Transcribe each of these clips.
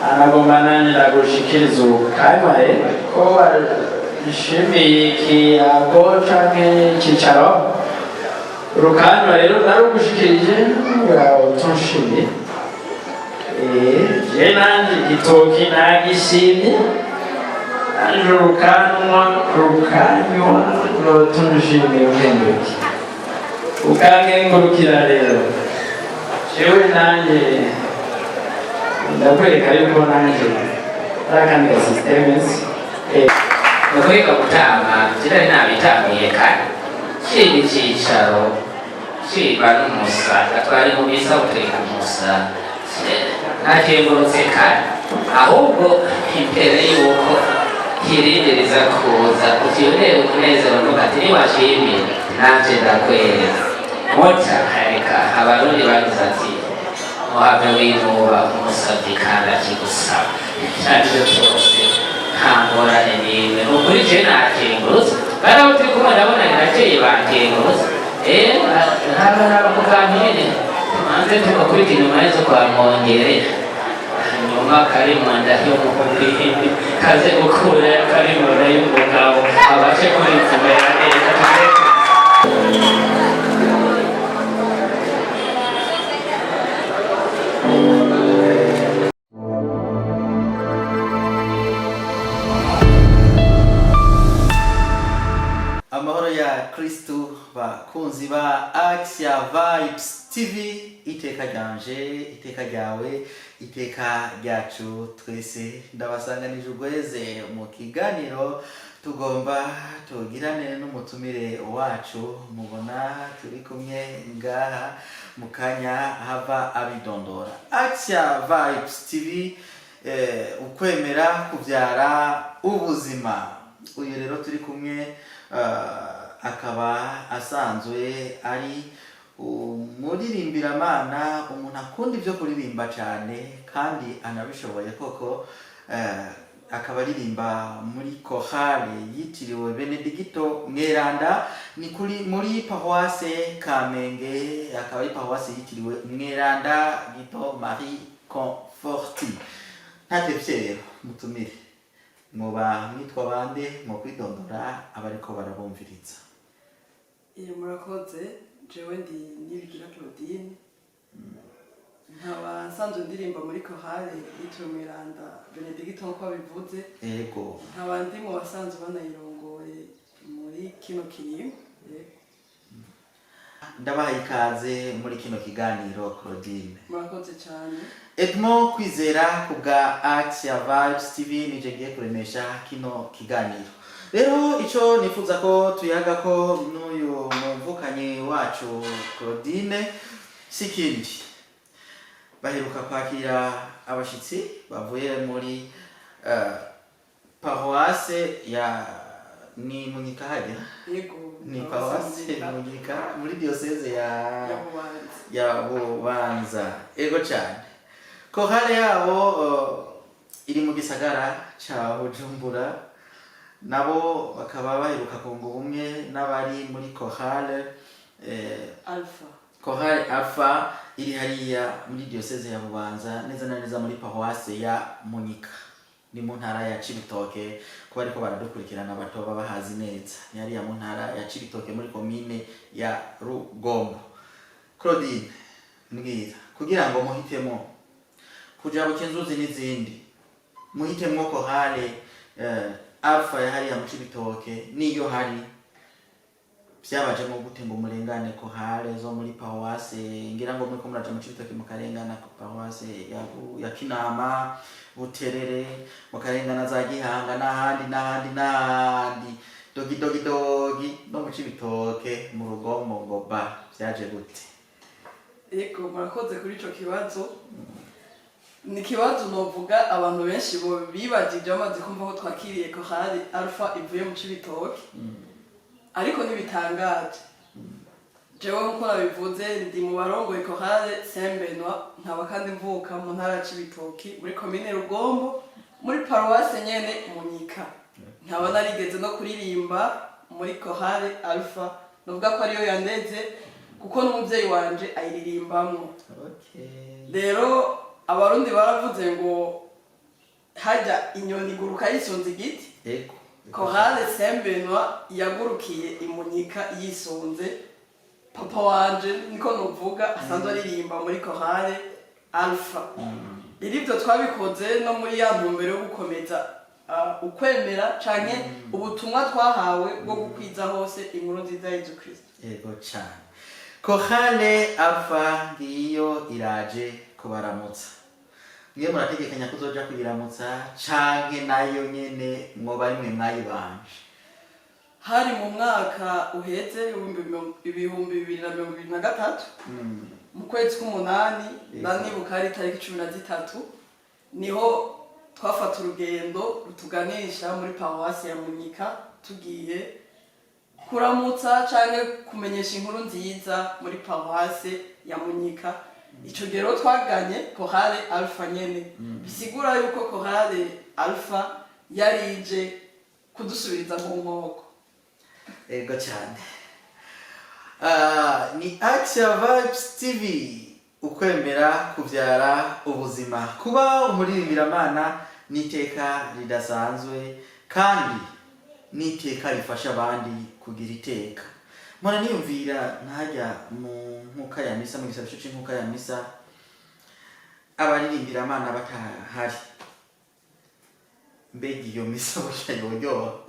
anagomba nanjye ndagushikiriza ubukabaye ko washimiye ikiyago canke icicaro urukanywa rero narugushikirije ngaho tunshimiye je nanje igitoki nagishimye nanje urukanywa ngo tunshimiye uhenduke ukangengurukira rero jewe nanje ndakwereka yuko nanje rakaniga systems Nukwega gutanga kirari nabitamiye kare kiri icicaro kiba n'umusa atwari mu bisa utereka umusa ntakengurutse kare ahubwo imbere yuko kirindiriza kuza utiyoneye umunezero nuko ati niwashimye nanje ndakwereka mota hareka abarundi bagize ati muhave winuba umusavyi kandi akigusaba icarico cose ntangorane nimwe nukuri je nakengurutse baraho turi kumwe ndabona irakeye bakengurutse ntabakuganire tumanze tugakurika inyuma yezo kwa Mwongere nyuma karimunda y'umuhubindi kaze gukura karimunda y'umugabo abashe kurivumera neza Amahoro ya Kristu bakunzi ba Axia Vibes TV, iteka ryanje, iteka ryawe, iteka ryacu twese ndabasanganije ugweze mu kiganiro tugomba tugirane n'umutumire wacu mubona turi kumwe ngaha mukanya hava abidondora. Axia Vibes TV, ukwemera kuvyara ubuzima. Uyu rero turi kumwe akaba asanzwe ari umuririmbiramana, umuntu akunda ibyo kuririmba cyane kandi anabishoboye koko. Akaba aririmba muri chorale yitiriwe Benedicto Mweranda, ni kuri muri paroisse Kamenge, akaba ari paroisse yitiriwe Mweranda Gito Marie Conforti. Ntatevye rero mutumire muba mwitwa bande mu kwidondora abariko barabumviriza. Murakoze, jewe ndi Nibigira Claudine, nkaba nsanzwe ndirimba muri chorale yitiriwe Mweranda Benedicto nk'uko bivuze. Yego, nkaba ndi mu basanzwe banayirongoye muri kino kirimba. ndabaha ikaze muri kino kiganiro Claudine. Murakoze cyane. Edmond Kwizera kubwa Axia Vibes TV nije ngiye kuremesha kino kiganiro. Rero ico nifuza ko tuyaga ko n'uyu muvukanye wacu Claudine sikindi baheruka kwakira abashitsi bavuye muri paroisse ya ni Munyika hajya. Yego, Ni paroisse Munyika muri diocese ya Bubanza. Ego cyane. Chorale yabo iri mu gisagara ca Bujumbura, nabo bakaba baheruka kunga ubumwe n'abari muri chorale Alpha. Chorale Alpha iri hariya muri diocese ya Bubanza, neza na neza muri paroisse ya Munyika, ni mu ntara ya Cibitoke. Kuba ariko baradukurikirana bato babahazi neza, ni hariya mu ntara ya Cibitoke muri commune ya Rugombo. Claudine, mbwira kugira ngo muhitemo kuja bukinzuzi n'izindi, muhitemwo chorale Alpha ya hariya mu Cibitoke niyo hari byabaje mu gute ngo murengane chorale zo muri paroisse, ngira ngo muri ko muraja mu Cibitoke mukarengana paroisse ya Kinama, Buterere, mukarengana za Gihanga n'ahandi dogi no mu Cibitoke mu Rugombo ngo ba byaje gute? Yego, murakoze kuri ico kibazo. Ni kibazo novuga abantu benshi bo bibagije bamaze kumva ko twakiriye chorale Alpha ivuye mu Cibitoke. Ariko ntibitangaje. Jewe nkuko nabivuze ndi mu barongoye chorale Saint-Benoît, nkaba kandi mvuka mu ntara ya Cibitoke muri commune Rugombo muri paroisse nyene Munyika. Nkaba narigeze no kuririmba muri chorale Alpha, novuga ko ariyo yandeze kuko n'umuvyeyi wanje ayiririmbamwo. Okay. Rero abarundi baravuze ngo hajya inyoni iguruka yisunze igiti. Ego. Chorale Saint Benoît yagurukiye imunyika yisunze papa wanje niko novuga asanzwe aririmba muri chorale Alpha. Irivyo twabikoze no muri ya ntumbero yo gukomeza ukwemera canke ubutumwa twahawe bwo gukwiza hose inkuru nziza ya Yesu Kristo. Ego cyane. Chorale Alpha ngiyo iraje kubaramutsa. Mwe murategekanya kuzoja kuyiramutsa canke nayo nyene mwoba rimwe mwayibanje? Hari mu mwaka uheze 2023 mu kwezi k'umunani ndanibuka ari tariki 13 niho twafata urugendo rutuganisha muri paroisse ya Munyika tugiye kuramutsa canke kumenyesha inkuru nziza muri paroisse ya Munyika. Ico gero twaganye chorale Alpha nyene bisigura yuko chorale Alpha yarije kudusubiriza mu nkoko. Ego cyane. Ni Action Vibes TV, ukwemera kuvyara ubuzima. Kuba umuririmbiramana niteka ridasanzwe kandi niteka rifasha abandi kugira iteka. Mwana niyumvira ntajya mu nkuka ya misa, mu gisabisho c'inkuka ya misa abaririmbira batahari. Mbega iyo misa busha yoyo.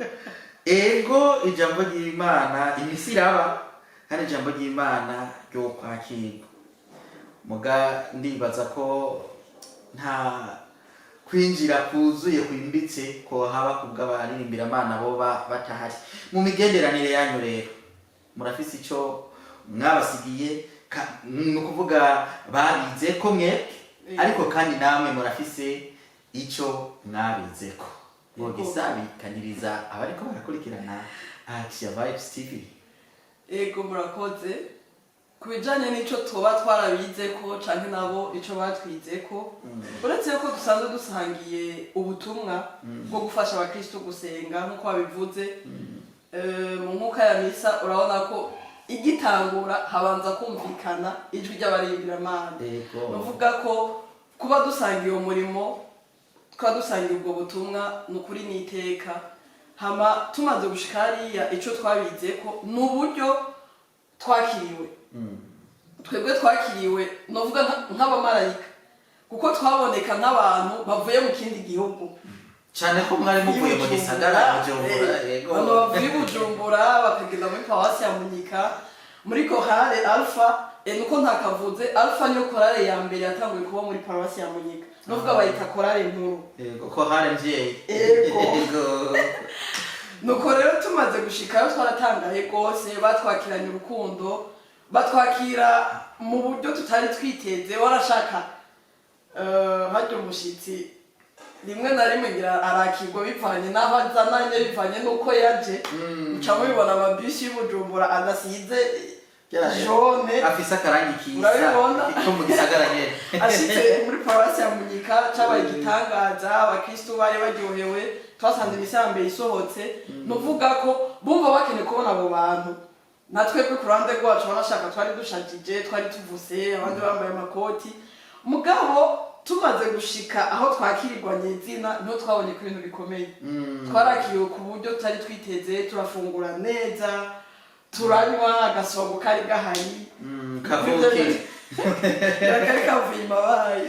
Ego ijambo ry'Imana imisi iraba kandi ijambo ry'Imana ryo kwakirwa. Muga ndibaza ko nta kwinjira kuzuye kwimbitse ko haba kubw'abaririmbira boba batahari. Mu migenderanire yanyu rero murafise ico mwabasigiye nukuvuga babize ko mwe ariko kandi namwe murafise ico mwabizeko. Bogisabikaniriza abariko barakurikirana Action Vibes TV. Ego murakoze. Kubijanye n'ico tuba twarabizeko canke nabo ico batwizeko. Uretse ko dusanzwe dusangiye ubutumwa bwo gufasha abakristo gusenga nkuko babivuze. Mu nkuka ya misa urabona ko igitangura habanza kumvikana ijwi ry'abaririmbira. Nuvuga ko kuba dusangiye umurimo twadusangiye ubwo butumwa nukuri niteka. Hama tumaze gushika hariya ico twabizeko n'uburyo twakiriwe. Twebwe twakiriwe novuga nk'abamarayika kuko twaboneka nk'abantu bavuye mu kindi gihugu. Cyane ko mwari muvuye mu gisagara Bujumbura. Ego. Bano bavuye Bujumbura bakagenda muri paroisse ya Munyika muri chorale Alpha. Nuko ntakavuze Alpha niyo chorale ya mbere yatanguye kuba muri paroisse ya Munyika. Novuga bayita chorale nkuru. Ego chorale mvyeyi. Ego. Nuko rero tumaze gushikayo twaratangaye gose batwakiranye urukundo batwakira mu buryo tutari twiteze. Warashaka hajya umushitsi rimwe na rimwe ngira arakirwa bivanye n'aho azananye bivanye n'uko yaje. Uca mubibona amabisi y'Ubujumbura adasize jaune afise akarangi kiza ko mu gisagara nyene. Ashitse muri paroisse ya Munyika cabaye igitangaza. Abakristo bari baryohewe twasanze imisambe isohotse. Nuvuga ko bumva bakeneye kubona abo bantu. Natwebwe ku ruhande rwacu barashaka twari dushajije twari tuvuse abandi bambaye amakoti. Mugabo tumaze gushika aho twakirirwa nyezina no twabonye ko ibintu bikomeye. Twarakiriwe ku buryo tutari twiteze. Turafungura neza turanywa agasongo kari gahari kavuki kari kavuye imabaye.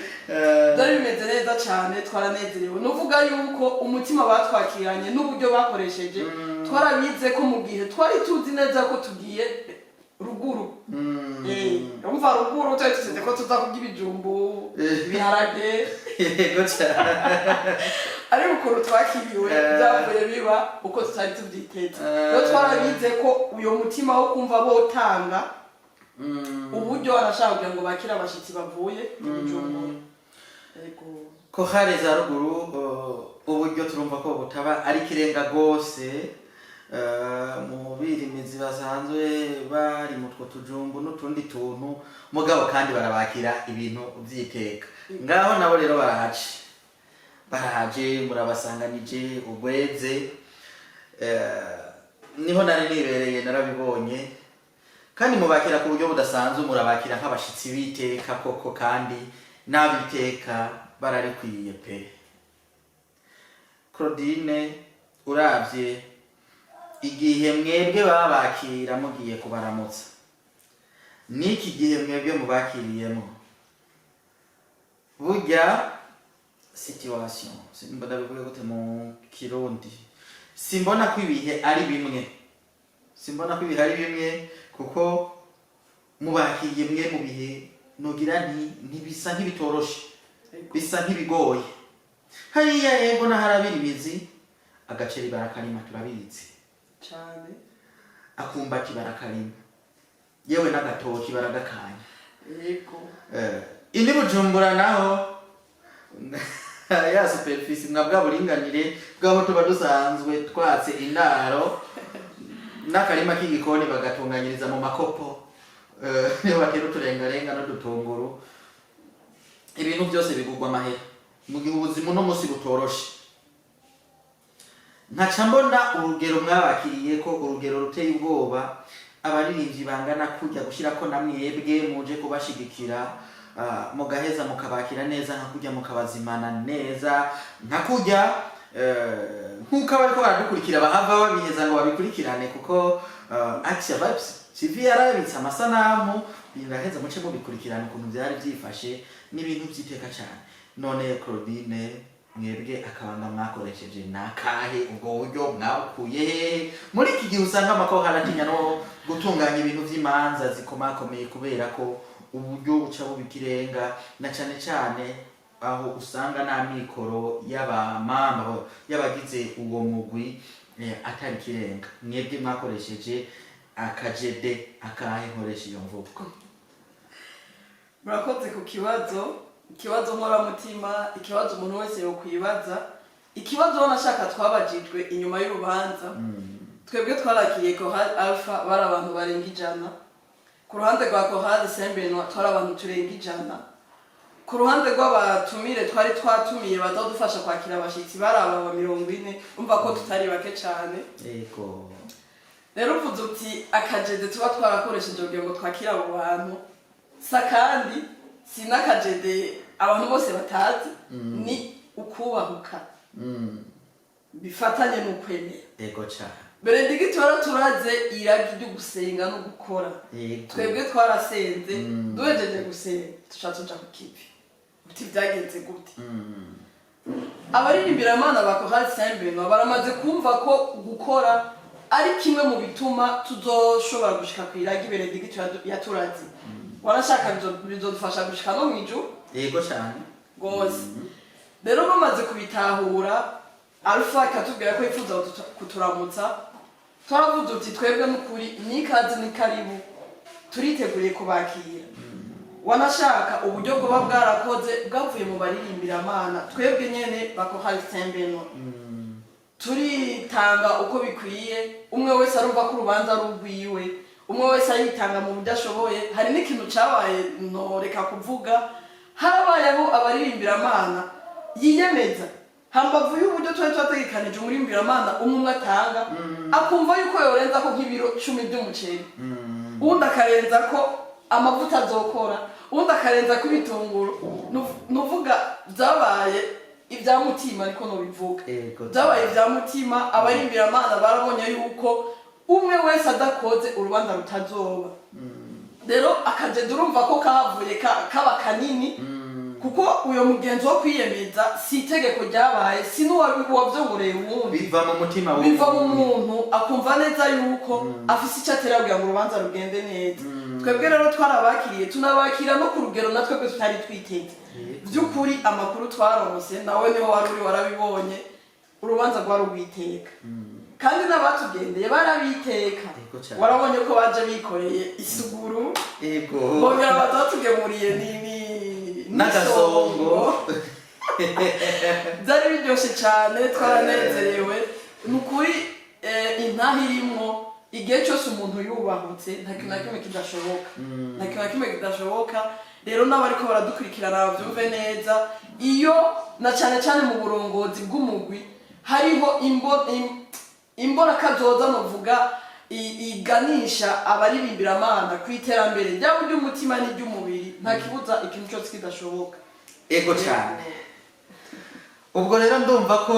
Byari bimeze neza cyane twaranezerewe. Nuvuga yuko umutima batwakiranye n'uburyo bakoresheje twarabize ko mu gihe twari tuzi neza ko tugiye ruguru. Umva ruguru twari tuzi ko tuza kurya ibijumbu biharage. Yego cyane. Ari ukuntu twakiriwe byavuye biba uko tutari tubyiteze. Rero twarabize ko uyo mutima wo kumva botanga uburyo arashaka kugira ngo bakire abashitsi bavuye ibijumbu. Ego. Ko hari za ruguru uburyo turumva ko butaba ari kirenga gose. Mu birimizi basanzwe bari mu two tujumbu n'utundi tuntu mugabo kandi barabakira ibintu vyiteka. Ngaho nabo rero baraje murabasanganije ugweze. Niho nari nibereye narabibonye kandi mubakira ku buryo budasanzwe. Murabakira nk'abashitsi biteka koko kandi nabiteka bararikwiye pe. Claudine uravye igihe mwebwe babakira mugiye kubaramutsa niki gihe mwebwe mubakiriyemo burya situation simbona bivuga gute mu kirundi simbona ko ibihe ari bimwe kuko mubakiriye mwe mu bihe nogira ntibisa nk'ibitoroshe bisa nk'ibigoye hariya yego na harabira imizi agaceri barakarima turabizi cyane akumbati barakarima yewe n'agatoki baragakanya yego indi Bujumbura naho ya superficie mwabwa buringanire bwabo tuba dusanzwe twatse indaro n'akarima k'igikoni bagatunganyiriza mu makopo niyo batera uturengarenga n'udutunguru ibintu byose bigugwa amahera mu gihe ubuzima uno munsi butoroshe nkaca mbona urugero mwabakiriye ko urugero ruteye ubwoba abaririmbyi bangana kujya gushyira ko namwebwe muje kubashigikira mugaheza mukabakira neza nka kujya mukabazimana neza nka kujya nkuko bariko baradukurikira bahava babiheza ngo babikurikirane kuko Action Vibes TV yarabitse amasanamu biraheza muce mubikurikirane ukuntu byari byifashe n'ibintu byiteka cyane none Claudine mwebwe akabanga mwakoresheje nakahe ubwo buryo mwakuye muri iki gihe usanga amako haratinya no gutunganya ibintu by'imanza zikomakomeye kubera ko uburyo buca bubikirenga na cyane cyane aho usanga na mikoro y'abamamba y'abagize uwo mugwi atari kirenga mwebwe mwakoresheje akajede akahe nkoresha iyo mvugo murakoze ku kibazo nkoramutima ikibazo umuntu wese yokwibaza ikibazo wanashaka twabajijwe inyuma y'urubanza twebwe twarakiriye ko hari Alpha bari abantu barenga 100 ku ruhande rwa Kohade Sembeno twari abantu turenga 100 ku ruhande rw'abatumire twari twatumiye bazadufasha kwakira abashitsi bari aba 40 umva ko tutari bake cyane yego rero uvuze uti akajede tuba twarakoresheje kugira ngo twakira abo bantu sakandi sinakajede abantu bose batazi ni ukubahuka bifatanye n'ukwemera yego cyane Benedigitora turaze iragi ryo gusenga no gukora twebwe twarasenze duhejeje gusenga tuca ku kivi uti byagenze gute abaririmbira Imana bako hasi Sembeno baramaze kumva ko gukora ari kimwe mu bituma tuzoshobora gushika ku iragi Benedigitora yaturaze warashaka bizodufasha gushika no mwiju yego cyane gose rero bamaze kubitahura Alpha katubwira ko yifuza kuturamutsa twaravuze uti twebwe n'ukuri nikaze ni karibu turiteguriye kubakira wanashaka uburyo bwo bwarakoze bwavuye mu baririmbira Imana twebwe nyene bako hari Sembeno turitanga uko bikwiye umwe wese arumva ko urubanza rugwiwe umwe wese ayitanga mu budashoboye hari n'ikintu cabaye noreka kuvuga harabayeho abaririmbira Imana yiyemeza hambavu y'uburyo twari twategekanije umurimbira Imana umwe atanga akumva yuko yorenza ko nk'ibiro 10 by'umuceri undi akarenza ko amavuta azokora undi akarenza ko ibitunguru nuvuga byabaye ibya mutima ariko no bivuga byabaye ibya mutima abarimbira Imana barabonye yuko umwe wese adakoze urubanza rutazoba rero akaje durumva ko kavuye kaba kanini kuko uyo mugenzi wo kwiyemeza si itegeko ryabaye sinuwavyongoreye uwundi biva mu mutima biva mu muntu akumva neza yuko afise icyo atera kugira ngo urubanza rugende neza twebwe rero twarabakiriye tunabakira no ku rugero natwe tutari twiteze by'ukuri amakuru twaronse nawe niho wari uri warabibonye urubanza rwari rwiteka kandi n'abatugendeye barabiteka warabonye ko baje bikoreye isuguru yego bongera batatugemuriye n'agasongo byari biryoshye cyane twaranezerewe nukuri intaha irimwo igihe cyose umuntu yubahutse nta kintu na kimwe kidashoboka rero n'abariko baradukurikirana bavyumve neza iyo na cyane cyane mu burongozi bw'umugwi hariho imbona kazoza novuga iganisha abaririmbira Imana ku iterambere ryabo ry'umutima n'iry'umubiri nta kibuza ikintu cyose kidashoboka ego cyane ubwo rero ndumva ko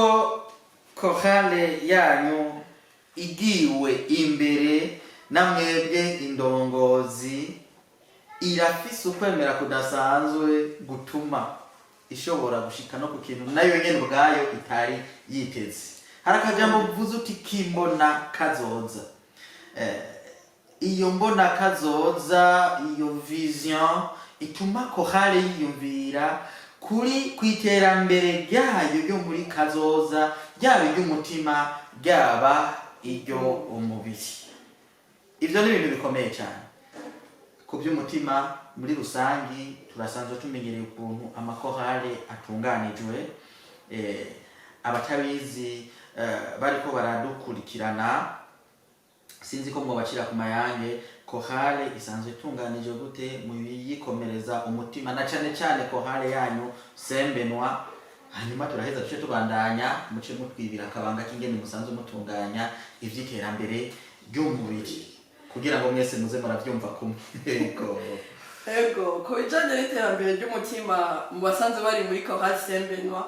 korale yanyu igiwe imbere namwebwe indongozi irafise ukwemera kudasanzwe gutuma ishobora gushika no ku kintu nayo nyene ubwayo itari yiteze. Hari akajambo uvuze uti kimbona kazoza. Iyo mbona kazoza, iyo vision ituma korale yiyumvira kuri kwiterambere ryayo ryo muri kazoza, ryaba iry'umutima ryaba iryo umubiri. Ivyo ni ibintu bikomeye cyane. Ku by'umutima muri rusangi turasanzwe tumenyereye ukuntu amakorale atunganijwe. Abatabizi bariko baradukurikirana sinzi ko mwobacira ku mayange, korale isanzwe itunganije gute mu yikomereza umutima na cyane cyane korale yanyu Sembenwa. Hanyuma turaheza tuce tubandanya muce mutwibira akabanga k'ingene musanzwe mutunganya ivy'iterambere ry'umubiri kugira ngo mwese muze muravyumva kumwe. Ego ko bijanye n'iterambere ry'umutima mu basanzwe bari muri korale Sembenwa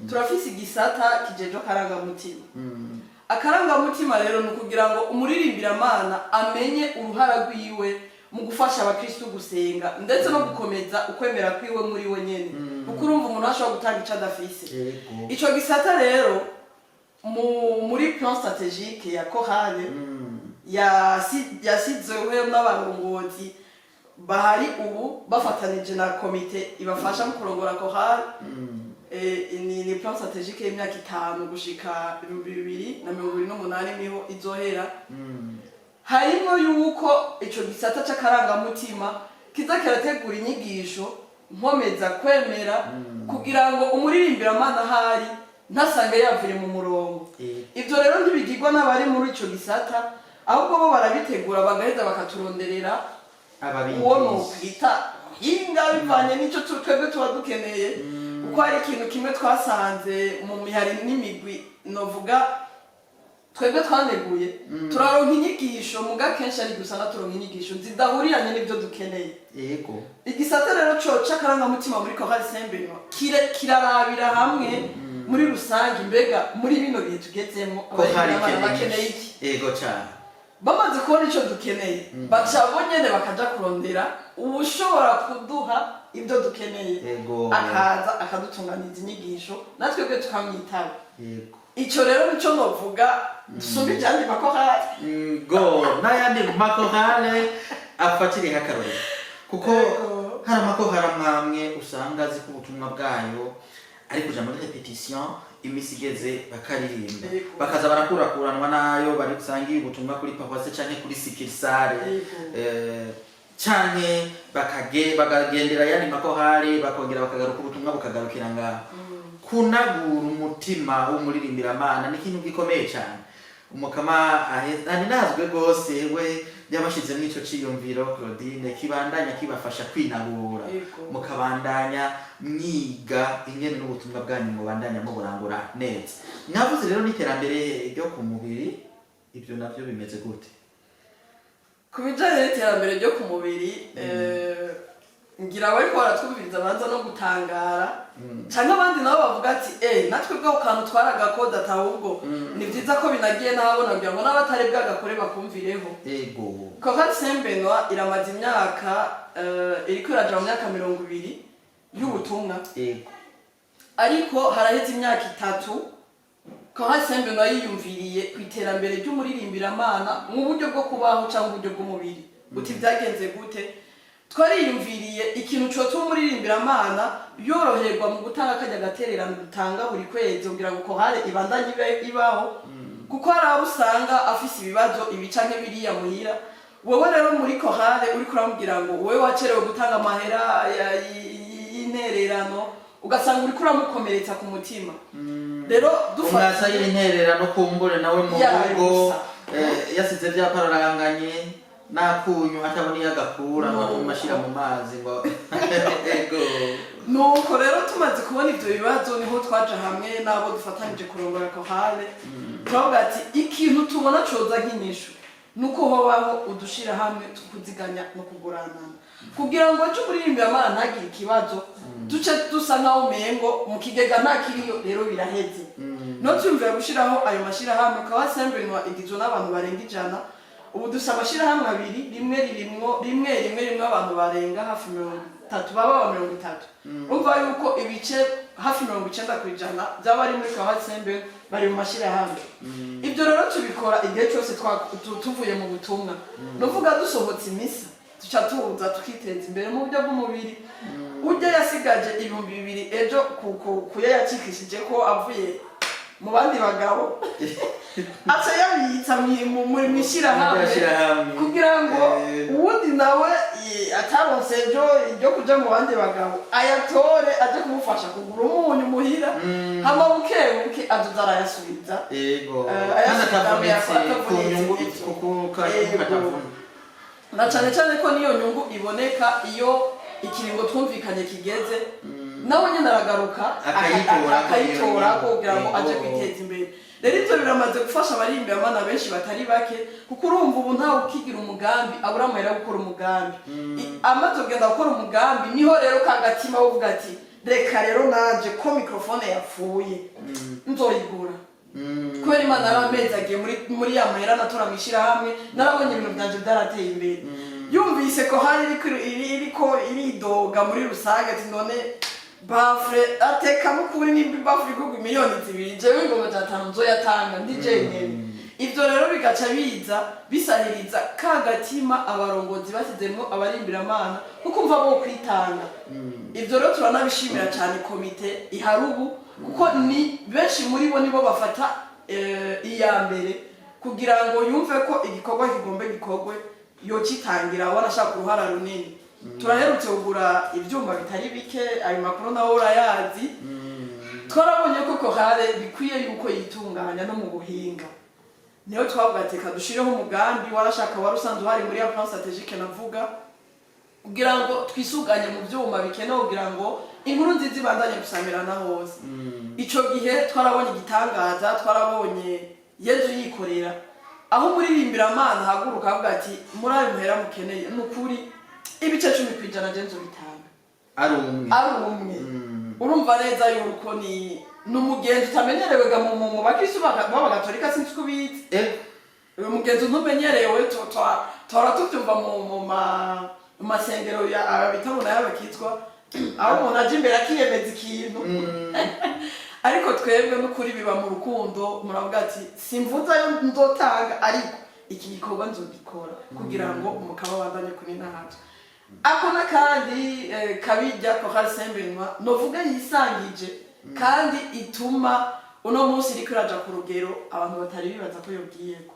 turafise igisata kijeje akarangamutima. Akarangamutima rero ni ukugira ngo umuririmbiramana amenye uruhara rwiwe mu gufasha abakristo gusenga ndetse no gukomeza ukwemera kwiwe muri we nyene kuko urumva umuntu ashobora gutanga ico adafise. Ico gisata rero muri plan stratégique ya korale yasizweho n'abarongozi bahari ubu bafatanije na komite ibafasha mu kurongora korale. Ni plan stratégique y'imyaka 5 gushika 2028 niho izohera. Harimo yuko ico gisata c'akarangamutima kiza kirategura inyigisho nkomeza kwemera kugira ngo umuririmbiramana hari ntasange yavuye mu murongo. Ivyo rero ntibigirwa n'abari muri ico gisata ahubwo bo barabitegura bagaheza bakaturonderera uwo nokwita hinga bivanye n'ico twebwe tuba dukeneye. Uko hari ikintu kimwe twasanze mu mihari n'imigwi novuga twebwe twaneguye turaronka inyigisho muga kenshi ari gusa naturonka inyigisho zidahuriranye n'ibyo dukeneye. Yego igisata rero co c'akarangamutima muri korale Sembenwa kirarabira hamwe muri rusange mbega muri bino bihe tugezemo abana bakeneye iki. Yego cyane bamaze kubona ico dukeneye baca bonyene bakaja kurondera ubushobora kuduha ibyo dukeneye. Akaza akadutunganiza inyigisho natwe bwe tukamwitaba. Yego ico rero nico novuga dusumba ibyandi makorale n'ayandi makorale afatiriye akarorero kuko hari amakorale amwe usanga azi ko ubutumwa bwayo ari kuja muri repetition imisi igeze bakaririmba bakaza barakurakuranwa nayo bari gusangiye ubutumwa kuri paroisse canke kuri sikirsare canke bakagendera yandi makorale bakongera bakagaruka ubutumwa bukagarukira ngaho. Kunagura umutima w'umuririmbiramana ni ikintu gikomeye cyane. Umukama ari nazwe gose we yabashize muri ico ciyumviro Claudine kibandanya kibafasha kwinagura mukabandanya mwiga ingene n'ubutumwa bwanyu mubandanya mu burangura neza. Mwavuze rero n'iterambere ryo ku mubiri ibyo navyo bimeze gute? Kubijanye n'iterambere ryo ku mubiri ngira bariko baratwumviriza banza no gutangara canke abandi nabo bavuga ati natwe bwo kantu twaragakoda atahubwo ni vyiza ko binagiye nabona kugira ngo n'abatari bwagakore bakumvireho. Yego korale Sembenwa iramaze imyaka iriko iraja mu myaka 20 y'ubutumwa. Yego ariko haraheze imyaka 3 korale Sembenwa yiyumviriye kwiterambere ry'umuririmbiramana mu buryo bwo kubaho cyangwa uburyo bw'umubiri. Uti byagenze gute? Twariyumviriye ikintu cyo umuririmbiramana yoroherwa mu gutanga kajya gatererano dutanga buri kwezi kugira ngo korale ibandanye ibaho kuko hari usanga afise ibibazo ibicanke biriya muhira. Wowe rero muri korale uri kuramubwira ngo wowe wacerewe gutanga amahera y'intererano ugasanga uri kuramukomeretsa ku mutima. Rero dufata y'intererano kumbure nawe mu rugo yasize byapararanganye nakunyu ataboni yagakura n'amashira mu mazi ngo ego. Nuko rero tumaze kubona ivyo bibazo niho twaje hamwe nabo dufatanije kurongora korale twavuga ati ikintu tubona coza nk'inyishu nuko hobaho udushira hamwe tukuziganya no kuguranana kugira ngo aje umuririmbira amana ntagire ikibazo duce dusa nkaho umengo mu kigega nta kiriyo rero biraheze no tuyumvira gushiraho ayo mashirahamwe kawa Sembenwa igizwe n'abantu barenga 100 ubu dusa amashirahamwe abiri rimwe abantu barenga hafi 30 baba 30 umva yuko ibice hafi 90% by'abari muri kawa Sembenwa bari mu mashirahamwe ibyo rero tubikora igihe cyose tuvuye mu butumwa novuga dusohotse imisa tuca tuza tukiteza imbere mu buryo bw'umubiri ujya yasigaje 2,000 ejo kuya yacikishije ko avuye mu bandi bagabo aca yabitsa muri mishirahamwe kugira ngo uwundi nawe ataronse ejo iryo kuja mu bandi bagabo ayatore aje kumufasha kugura umunyu muhira hama buke azoza arayasubiza yego na cyane ko niyo nyungu iboneka iyo ikiringo twumvikanye kigeze nawe nyine aragaruka akayitora kugira ngo aje kwiteza imbere rero ibyo biramaze gufasha abarimbira abana benshi batari bake kuko urumva ubu ntawe ukigira umugambi abura amahera yo gukora umugambi amaze kugenda gukora umugambi niho rero kagatima uvuga ati reka rero naje ko mikrofone yapfuye nzoyigura kubera Imana yaramezi agiye muri ya mahera natora mwishirahamwe narabonye ibintu byanje byarateye imbere yumvise ko hari iriko iridoga muri rusange ati none bafre ateka mukuri nimbi bafre igugu miliyoni 2 jewe ngo batanu nzoyatanga ndije nyene ivyo rero bigaca biza bisahiriza kagatima abarongozi basizemo abarimbira amana kuko mva bo kwitanga ivyo rero turanabishimira cyane komite iharubu kuko ni benshi muri bo nibo bafata iya mbere kugira ngo yumve ko igikorwa kigombe gikorwe yo kitangira wanashaka uruhara runini turaherutse kugura ibyuma bitari bike ayo makuru nawo urayazi twarabonye ko kohare bikwiye yuko yitunganya no mu buhinga niyo twavugateka dushireho umugambi warashaka warusanzwe hari muri ya plan strategique navuga kugira ngo twisuganye mu byuma bikenewe kugira ngo inkuru nziza ibandanye gusamirana hose ico gihe twarabonye igitangaza twarabonye Yezu yikorera aho muririmbira amana haguruka avuga ati muri ayo muhera mukeneye nukuri ibice 10% genzo bitanga ari umwe urumva neza yuko ni numugenzi utamenyerewe mu bakristo b'abagatolika sinzi kubizi uyu mugenzi ntumenyerewe tora tubyumva mu masengero ya abitabona y'abakitwa aho umuntu aje imbere akiyemeza ikintu ariko twebwe n'ukuri biba mu rukundo muravuga ati simvuza yo ndotanga ariko iki gikorwa nzogikora kugira ngo umukaba wandanye kuri nahaje ako nakandi kabijya ko hari Sembenwa novuga yisangije kandi ituma uno munsi iri kuraja ku rugero abantu batari bibaza ko yobwiyeko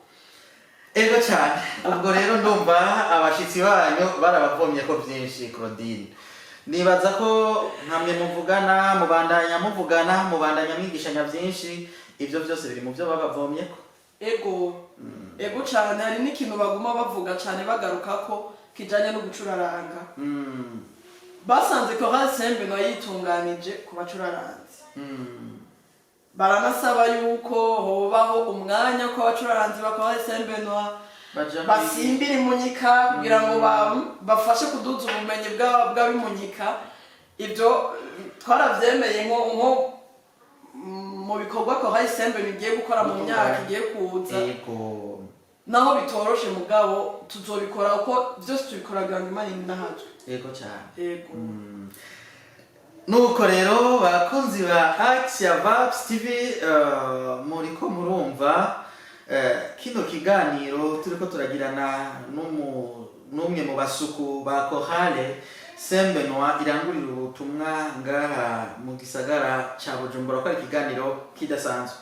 ego cyane ubwo rero ndumva abashitsi banyu barabavomye ko byinshi Claudine nibaza ko nkamwe muvugana mubandanya mwigishanya byinshi ivyo byose biri mu byo babavomye ko ego cyane hari n'ikintu baguma bavuga cyane bagaruka ko kijanye no gucuraranga basanze ko hari Sembenwa yitunganije ku bacuraranzi baranasaba yuko hobaho umwanya ko abacuraranzi bakora Sembenwa basimbira imunyika kugira ngo bafashe kuduza ubumenyi bw'abimunyika ibyo twaravyemeye nko mu bikorwa ko hari Sembenwa igiye gukora mu myaka igiye kuza naho bitoroshe mugabo tuzobikora uko byose tubikoraga ngo Imana inahaje yego cyane nuko rero bakunzi ba Action Vibes TV muriko murumva kino kiganiro turiko turagirana n'umwe mu basuku ba Chorale Sembenwa irangurira ubutumwa ngaha mu gisagara ca Bujumbura ko ari ikiganiro kidasanzwe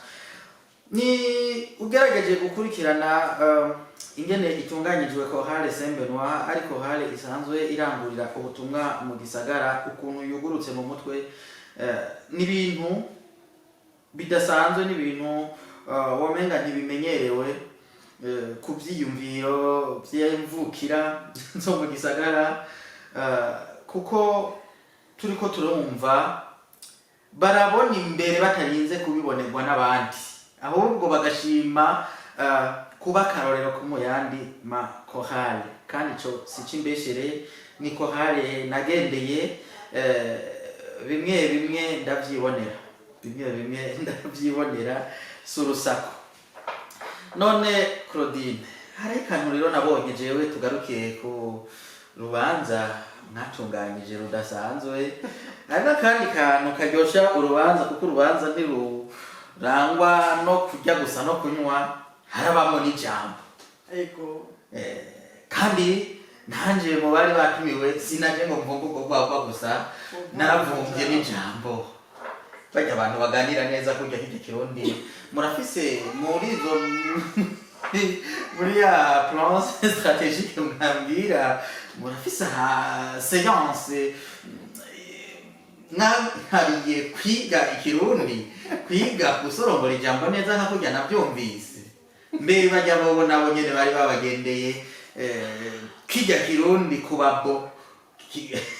ni ugerageje gukurikirana ingene itunganyijwe Chorale Sembenwa ariko Chorale isanzwe irangurira ubutumwa mu gisagara ukuntu yugurutse mu mutwe n'ibintu bidasanzwe n'ibintu wamenga ntibimenyerewe ku byiyumviro by'imvukira zo mu gisagara kuko turiko turumva barabona imbere batarinze kubibonerwa n'abandi ahubwo bagashima kuba karorero ko mu yandi ma Chorale kandi ico si cimbeshere ni korale nagendeye bimwe ndabyibonera si urusaku. None Claudine, hari akantu rero nabonye jewe tugarukiye ku rubanza mwatunganyije rudasanzwe, hari n'akandi kantu karyosha urubanza, kuko urubanza ntirurangwa no kurya gusa no kunywa, harabamo n'ijambo. Kandi nanje mu bari batumiwe sinaje ngo mvuge ubwo bwagwa gusa, naravumvye n'ijambo. Bajya abantu baganira neza kurya hirya Kirundi, murafise muri izo muri ya plan stratégique mwambwira, murafise séance nkariye kwiga ikirundi, kwiga gusorongora ijambo neza nka kurya navyumvise. Mbe bajya bobo nabo nyene bari babagendeye kijya Kirundi kubabo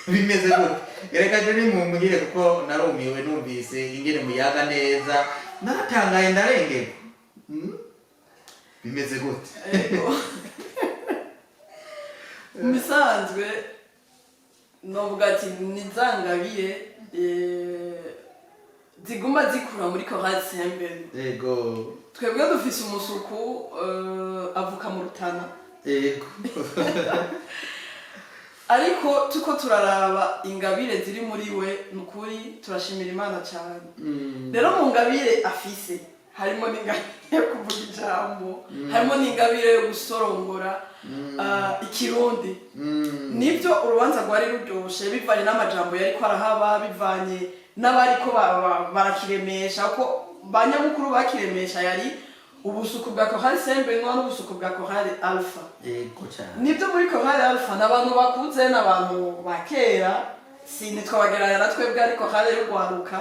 bimeze gute? Ereka je ni mumbwire kuko narumiwe numvise ingene muyaga neza, naratangaye ndarengera. Bimeze gute? Misanzwe novuga ati nizangabire ziguma zikura muri Chorale Saint-Benoît. Yego. Twebwe dufise umusuku avuka mu Rutana. Yego. Ariko tuko turaraba ingabire ziri muri we, nukuri turashimira Imana cyane. Rero mu ngabire afise harimo n'ingabire yo kuvuga ijambo, harimo n'ingabire yo gusorongora ikirundi. Nibyo urubanza rwari ruryoshe bivanye n'amajambo yariko arahaba, bivanye n'abariko barakiremesha, ko banyamukuru bakiremesha yari ubusuku bwa Chorale Saint-Benoît n'ubusuku bwa Chorale Alpha. Yego cyane. Nibyo muri Chorale Alpha n'abantu bakuze n'abantu bakera, sinitwabageranya na twebwe ariko Chorale y'urwaruka.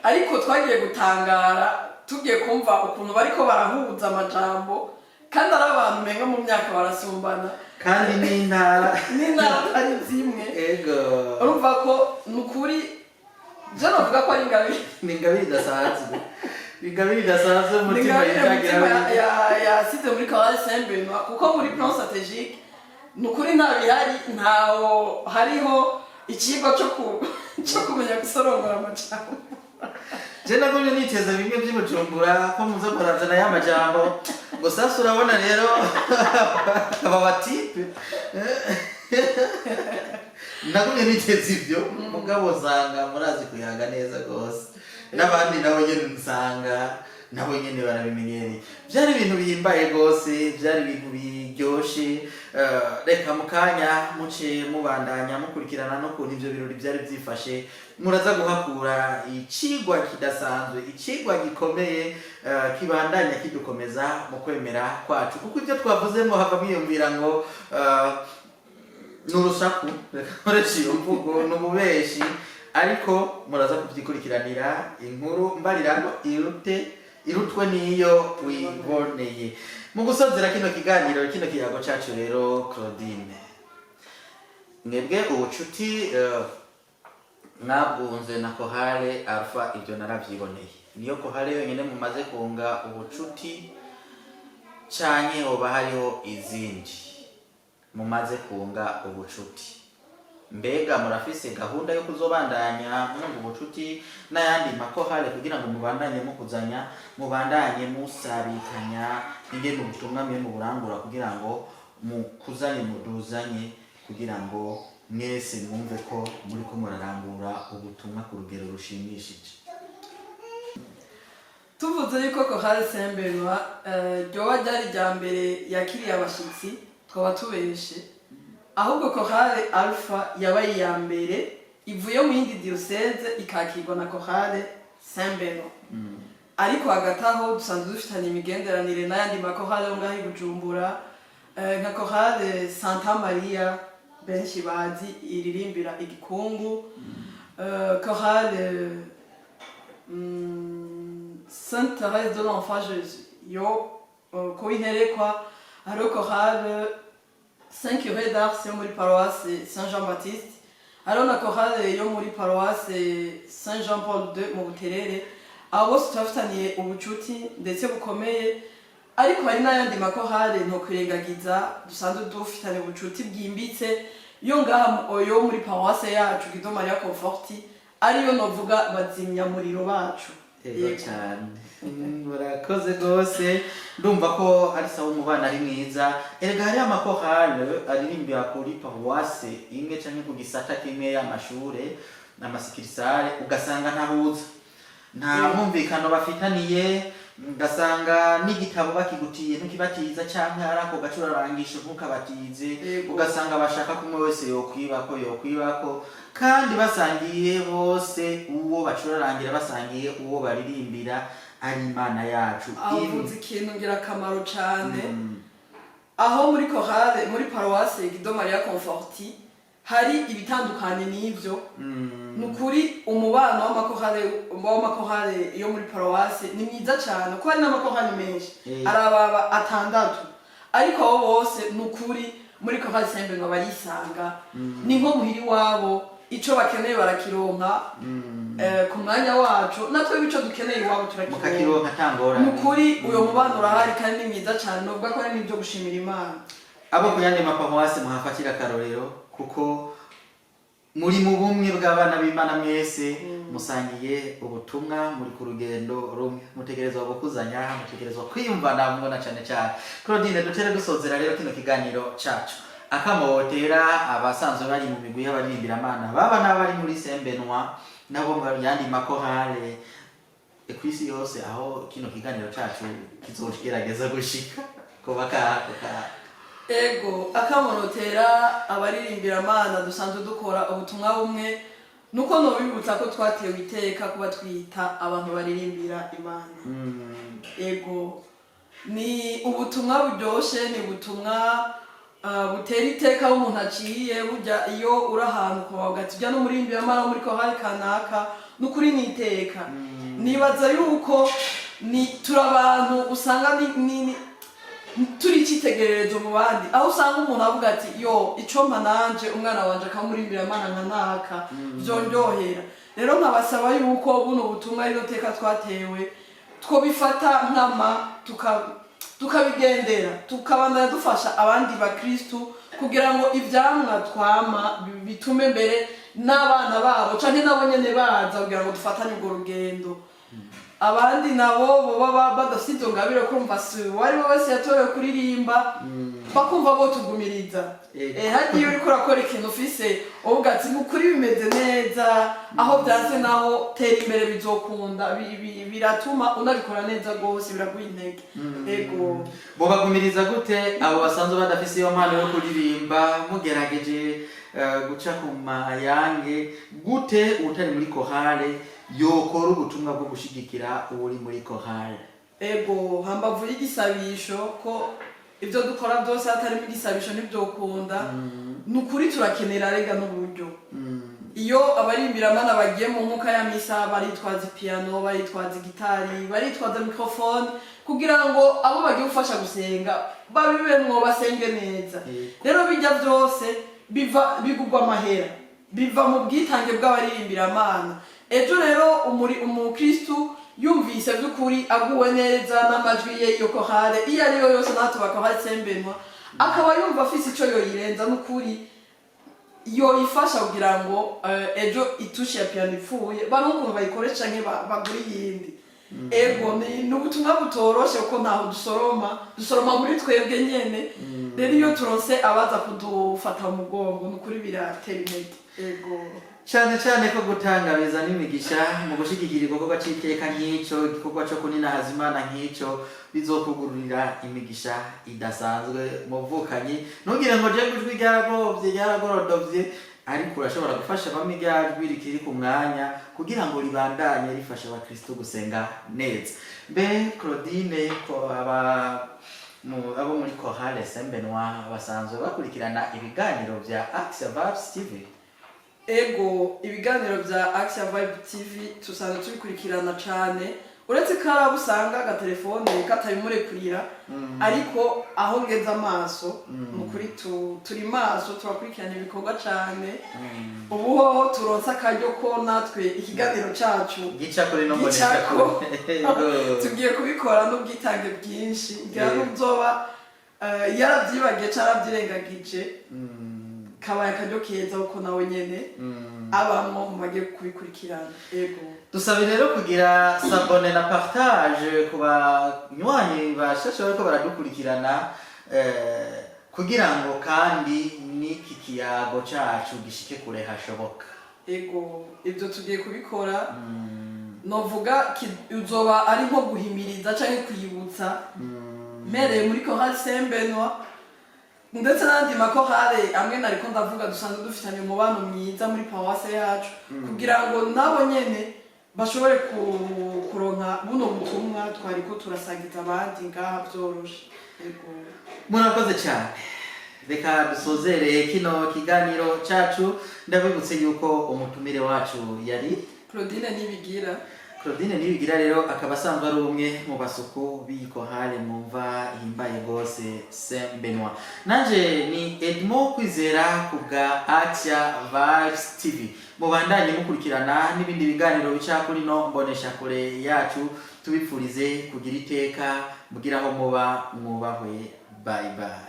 Ariko twagiye gutangara tugiye kumva ukuntu bariko barahuza amajambo, kandi ari abantu menga mu myaka barasumbana, kandi n'intara ari zimwe. Yego. Urumva ko nukuri je novuga ko ari ingabire idasanzwe. Ingabire idasanzwe umutima yasize muri Chorale Saint-Benoît, kuko muri plan stratégique nukuri nta bihari, ntaho hariho ikigo cyo kumenya gusorongora amajambo. Je nagumye niteza bimwe by'Ibujumbura ko muzo korazana y'amajambo, gusa urabona rero aba batipe nagumye niteza ibyo, mugabo usanga murazi kuyaga neza gose, n'abandi nabo nyene nsanga nabo nyene barabimenyereye. Byari ibintu bihimbaye gose, byari ibintu biryoshe. Reka mukanya muce mubandanya mukurikirana no kuntu ivyo birori byari byifashe, muraza guhakura icigwa kidasanzwe, icigwa gikomeye kibandanya kidukomeza mu kwemera kwacu, kuko ivyo twavuzemo hava mwiyumvira ngo n'urusaku, reka nkoresha iyo mvugo, n'umubeshi, ariko muraza kubyikurikiranira inkuru mbarirano irutwe niyo wiboneye. Mu gusozera kino kiganiro, kino kiyago cacu rero Claudine, mwebwe ubucuti mwabwunze na Chorale Alpha, ibyo naravyiboneye. Niyo Chorale yonyene mumaze kunga ubucuti, canke hoba hariho izindi mumaze kunga ubucuti? Mbega murafise gahunda yo kuzobandanya mwunga ubucuti n'ayandi makorale kugira ngo mubandanye mukuzanya, mubandanye musabikanya ingene ubutumwa mwe mu burangura, kugira ngo mukuzanye muduzanye, kugira ngo mwese mwumve ko muri ko murarangura ubutumwa ku rugero rushimishije? Tuvuze yuko Chorale Saint-Benoît ryoba ryari rya mbere yakiriye abashitsi, twaba tubeshe. Ahubwo Chorale Alpha yabaye iya mbere ivuye mu yindi diocese ikakirwa na Chorale Saint-Benoît. Ariko hagati aho dusanzwe dufitanye imigenderanire n'ayandi makorale yo ngaho i Bujumbura, nka Chorale Santa Maria benshi bazi iririmbira igikungu, Chorale Sainte Thérèse de l'Enfant Jésus yo kuinterekwa, hariho Chorale Saint Curé d'Ars yo muri paroisse Saint Jean Baptiste, hariho na Chorale yo muri paroisse Saint Jean Paul II mu Buterere. Abo bose turafitaniye ubucuti ndetse bukomeye, ariko hari n'ayandi makorale ntokwirengagiza dusanzwe dufitanye ubucuti bwimbitse yo ngaha yo muri paruwase yacu Guido Maria Conforti ariyo novuga bazimyamuriro bacu. Yego cyane. Murakoze gose, ndumva ko ari sawa umubana ari mwiza. Erega hari amakorale aririmbira kuri paruwase imwe canke ku gisata kimwe y'amashure n'amasikirisare, ugasanga ntahuza nta mwumvikano bafitaniye, ugasanga n'igitabo bakigutiye ntukibatiza canke ari ako gacurarangisho ntukabatize, ugasanga bashaka kumwe wese yokwibako kandi basangiye bose uwo bacurarangira, basangiye uwo baririmbira ari Imana yacu. Avuze ikintu ngirakamaro cane, aho muri korale muri paruwase Guido Maria Conforti hari ibitandukanye n'ivyo. Nukuri umubano w'amakorale yo muri paruwase ni mwiza cyane, ko hari n'amakorale menshi arababa atandatu, ariko abo bose nukuri muri korale Saint-Benoît barisanga, ni nko muhiri wabo, ico bakeneye barakironka ku mwanya wacu, natwe bico dukeneye iwabo turakironka tangora. Nukuri uyo mubano urahari kandi ni mwiza cyane, nubwo ko ari n'ibyo gushimira Imana. Abo kuyandi maparuwase muhafatira akarorero, kuko muri mu bumwe bw'abana b'Imana mwese musangiye ubutumwa, muri ku rugendo rumwe, mutegerezwa gukuzanya, mutegerezwa kwiyumvana mubona cyane cyane. Claudine, dutere dusozera rero kino kiganiro cacu, akamotera abasanzwe bari mu migwi y'abaririmbira Imana baba n'abari muri Saint-Benoît nabo mu yandi makorale kwisi yose, aho kino kiganiro cacu kizogerageza gushika kubaka. Ego akamonotera abaririmbira Imana dusanzwe dukora ubutumwa bumwe, nuko nobibutsa ko twatewe iteka kuba twita abantu baririmbira Imana. Ego ni ubutumwa buryoshe, ni ubutumwa butera iteka umuntu aciye, burya iyo uri ahantu kubavuga ati bya no muririmbira Imana muri korali kanaka nukuri niteka. Nibaza yuko ni turabantu usanga ni turi cyitegererezo mu bandi, aho usanga umuntu avuga ati yo icompa nanje umwana wanje akamurimbira Imana nkanaka byondyohera. Rero nkabasaba yuko buno butumwa rero teka twatewe twobifata nkama tukabigendera, tukabandana dufasha abandi bakristu kugira ngo ivyamwa twama bitume mbere n'abana babo canke nabo nyene baza kugira ngo dufatanye urwo rugendo. Abandi nabo baba badafite ngabire kumva si wari wese yatorewe kuririmba bakumva bo tugumiriza. Hadi yuri kurakora ikintu ufise uvuga ati mukuri bimeze neza, aho byaze naho tera imbere bizokunda, biratuma unabikora neza gose, biraguha intege. Ego bo bagumiriza gute abo basanzwe badafise iyo mpano yo kuririmba, mugerageje guca ku mayange gute utari muri korale yokora ubutumwa bwo gushigikira uri muri korale? Ego hambavu y'igisabisho ko ivyo dukora byose atari mu gisabisho n'ibyokunda, nukuri turakenera rega n'uburyo. Iyo abarimbira Imana bagiye mu nkuka ya misa baritwaza piano, baritwaza gitari, baritwaza microphone kugira ngo abo bagiye gufasha gusenga babibemwo basenge neza. Rero bijya byose bigugwa amahera, biva mu bwitange bw'abaririmbira Imana. Ejo rero umukristu yumvise by'ukuri aguwe neza n'amajwi ye yo korale iyo ariyo yose natwe bakaba Saint-Benoît, akaba yumva afise ico yoyirenza n'ukuri yoyifasha kugira ngo ejo itushe ya piano ipfuye barungu bayikoresha nke baguri yindi. Ego ni ubutumwa butoroshe uko ntaho dusoroma muri twebwe nyene. Rero iyo turonse abaza kudufata mu mugongo n'ukuri biratera intege. Ego cyane ko gutangariza n'imigisha mu gushigikira igikorwa cy'iteka nk'icyo, igikorwa cyo kuninahaza Imana nk'icyo bizokugururira imigisha idasanzwe muvukanye. Ntugire ngo je gujwi ryaragorodovye, ariko urashobora gufasha bamwe ryajwi rikiri ku mwanya kugira ngo ribandanye rifasha abakristo gusenga neza. Mbe Claudine, ko abo muri korale Saint-Benoît basanzwe bakurikirana ibiganiro vya Axia Vibes TV? Ego ibiganiro bya Axia Vibe TV tusanzwe tubikurikirana cyane, uretse ko araba usanga agatelefone katabimurekurira ariko aho ngeze amaso ni ukuri turi maso turakurikirana ibikorwa cyane ubu ho turonsa akaryo ko natwe ikiganiro cyacu gicako tugiye kubikora n'ubwitange bwinshi ngira n'ubwoba yarabyibagiye cyangwa arabyirengagije kabaye akaryo keza kuko nawe nyene abamwo mu bagiye kubikurikirana ego dusabe rero kugira sabone na partage ku banywanyi bashashe bariko baradukurikirana kugira ngo kandi n'iki kiyago cacu gishike kure hashoboka ego ibyo tugiye kubikora novuga uzoba ari nko guhimiriza canke kwibutsa mereye muri Chorale Saint Benoît ndetse n'andi makorale amwe nariko ndavuga dusanzwe dufitanye umubano mwiza muri paroisse yacu kugira ngo nabo nyene bashobore kuronka buno butumwa twariko turasangiza abandi ngaha byoroshe murakoze cyane reka dusozereye kino kiganiro cacu ndabibutse yuko umutumire wacu yari Claudine Nibigira rero akaba asanzwe ari umwe mu basuku b'Chorale mumva ihimbaye gose Saint Benoît. Nanje ni Edmond Kwizera kubwa Atia Vibes TV. Mubandanye mukurikirana n'ibindi biganiro bica kuri no mbonesha kure yacu tubipfurize kugira iteka mugira aho muba mwubahwe. Bye bye.